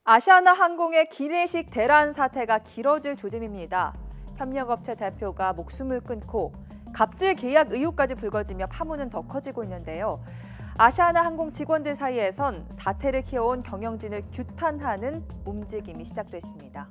아시아나항공의 기내식 대란 사태가 길어질 조짐입니다. 협력업체 대표가 목숨을 끊고 갑질 계약 의혹까지 불거지며 파문은 더 커지고 있는데요. 아시아나항공 직원들 사이에선 사태를 키워온 경영진을 규탄하는 움직임이 시작됐습니다.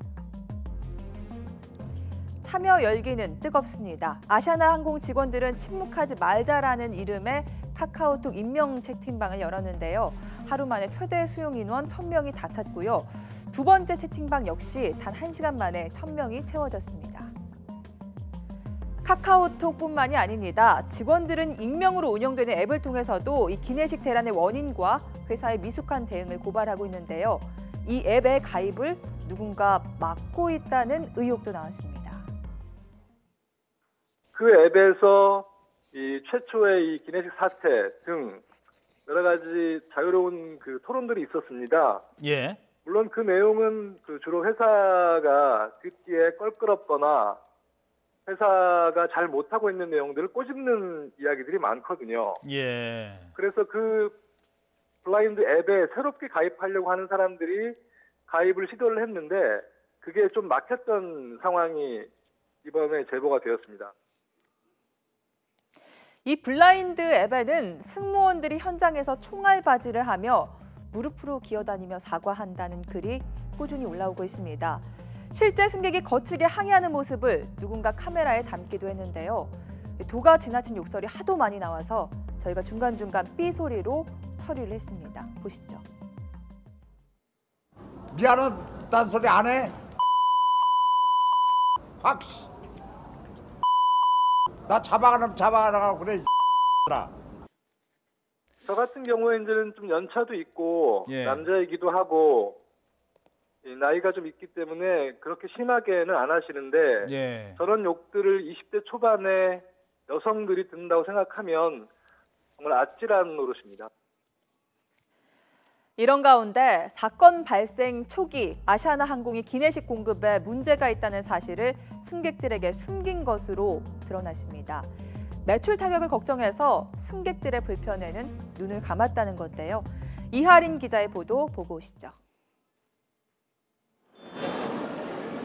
참여 열기는 뜨겁습니다. 아시아나항공 직원들은 침묵하지 말자라는 이름의 카카오톡 익명 채팅방을 열었는데요. 하루 만에 최대 수용 인원 1,000명이 다 찼고요. 두 번째 채팅방 역시 단 1시간 만에 1,000명이 채워졌습니다. 카카오톡뿐만이 아닙니다. 직원들은 익명으로 운영되는 앱을 통해서도 이 기내식 대란의 원인과 회사의 미숙한 대응을 고발하고 있는데요. 이 앱의 가입을 누군가 막고 있다는 의혹도 나왔습니다. 그 앱에서 이 최초의 이 기내식 사태 등 여러 가지 자유로운 그 토론들이 있었습니다. 예. 물론 그 내용은 주로 회사가 듣기에 껄끄럽거나 회사가 잘 못하고 있는 내용들을 꼬집는 이야기들이 많거든요. 예. 그래서 그 블라인드 앱에 새롭게 가입하려고 하는 사람들이 가입을 시도를 했는데 그게 좀 막혔던 상황이 이번에 제보가 되었습니다. 이 블라인드 앱에는 승무원들이 현장에서 총알바지를 하며 무릎으로 기어다니며 사과한다는 글이 꾸준히 올라오고 있습니다. 실제 승객이 거칠게 항의하는 모습을 누군가 카메라에 담기도 했는데요. 도가 지나친 욕설이 하도 많이 나와서 저희가 중간중간 삐 소리로 처리를 했습니다. 보시죠. 미안하다는 소리 안 해? 확! 나 잡아가라고 그래. 저 같은 경우에는 좀 연차도 있고 예. 남자이기도 하고 나이가 좀 있기 때문에 그렇게 심하게는 안 하시는데 예. 저런 욕들을 20대 초반에 여성들이 듣는다고 생각하면 정말 아찔한 노릇입니다. 이런 가운데 사건 발생 초기 아시아나항공이 기내식 공급에 문제가 있다는 사실을 승객들에게 숨긴 것으로 드러났습니다. 매출 타격을 걱정해서 승객들의 불편에는 눈을 감았다는 건데요. 이하린 기자의 보도 보고 오시죠.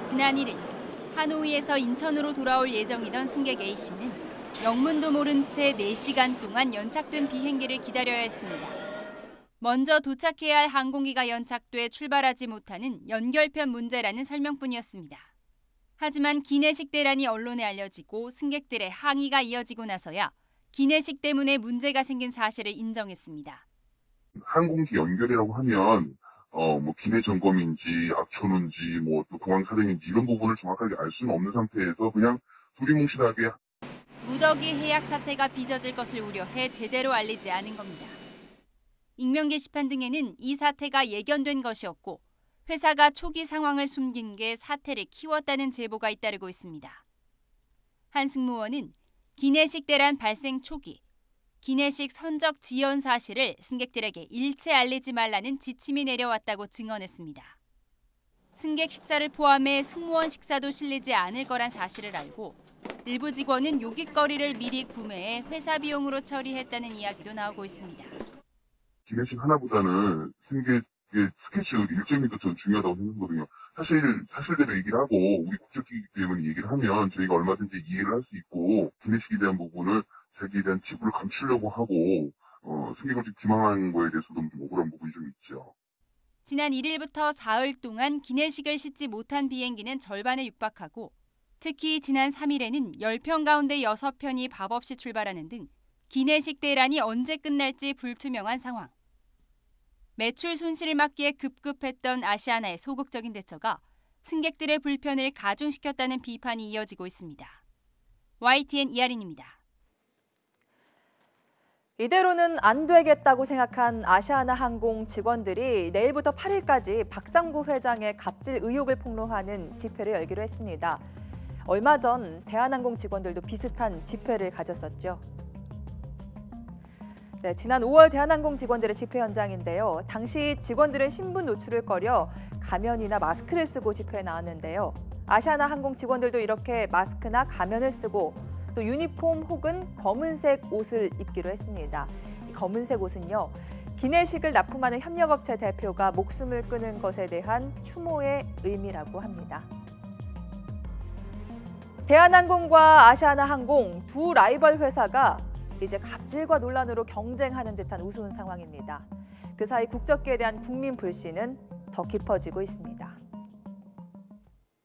지난 1일 하노이에서 인천으로 돌아올 예정이던 승객 A씨는 영문도 모른 채 4시간 동안 연착된 비행기를 기다려야 했습니다. 먼저 도착해야 할 항공기가 연착돼 출발하지 못하는 연결편 문제라는 설명뿐이었습니다. 하지만 기내식 대란이 언론에 알려지고 승객들의 항의가 이어지고 나서야 기내식 때문에 문제가 생긴 사실을 인정했습니다. 항공기 연결이라고 하면 뭐 기내 점검인지 악천후인지 뭐 또 공항 사정인지 이런 부분을 정확하게 알 수는 없는 상태에서 그냥 두리뭉실하게 무더기 해약 사태가 빚어질 것을 우려해 제대로 알리지 않은 겁니다. 익명 게시판 등에는 이 사태가 예견된 것이었고 회사가 초기 상황을 숨긴 게 사태를 키웠다는 제보가 잇따르고 있습니다. 한 승무원은 기내식 대란 발생 초기 기내식 선적 지연 사실을 승객들에게 일체 알리지 말라는 지침이 내려왔다고 증언했습니다. 승객 식사를 포함해 승무원 식사도 실리지 않을 거란 사실을 알고 일부 직원은 요깃거리를 미리 구매해 회사 비용으로 처리했다는 이야기도 나오고 있습니다. 기내식 하나보다는 승객의 스케줄 일정이 더 전 중요하다고 생각하거든요. 사실대로 얘기를 하고 우리 국적기이기 때문에 얘기를 하면 저희가 얼마든지 이해를 할 수 있고 기내식에 대한 부분을 자기에 대한 지불을 감추려고 하고 승객을 좀 기망하는 거에 대해서도 좀 억울한 부분이 좀 있죠. 지난 1일부터 사흘 동안 기내식을 싣지 못한 비행기는 절반에 육박하고 특히 지난 3일에는 10편 가운데 6편이 밥 없이 출발하는 등 기내식 대란이 언제 끝날지 불투명한 상황. 매출 손실을 막기에 급급했던 아시아나의 소극적인 대처가 승객들의 불편을 가중시켰다는 비판이 이어지고 있습니다. YTN 이하린입니다. 이대로는 안 되겠다고 생각한 아시아나항공 직원들이 내일부터 8일까지 박상구 회장의 갑질 의혹을 폭로하는 집회를 열기로 했습니다. 얼마 전 대한항공 직원들도 비슷한 집회를 가졌었죠. 네, 지난 5월 대한항공 직원들의 집회 현장인데요. 당시 직원들은 신분 노출을 꺼려 가면이나 마스크를 쓰고 집회에 나왔는데요. 아시아나항공 직원들도 이렇게 마스크나 가면을 쓰고 또 유니폼 혹은 검은색 옷을 입기로 했습니다. 이 검은색 옷은요, 기내식을 납품하는 협력업체 대표가 목숨을 끊은 것에 대한 추모의 의미라고 합니다. 대한항공과 아시아나항공 두 라이벌 회사가 이제 갑질과 논란으로 경쟁하는 듯한 우스운 상황입니다. 그 사이 국적기에 대한 국민 불신은 더 깊어지고 있습니다.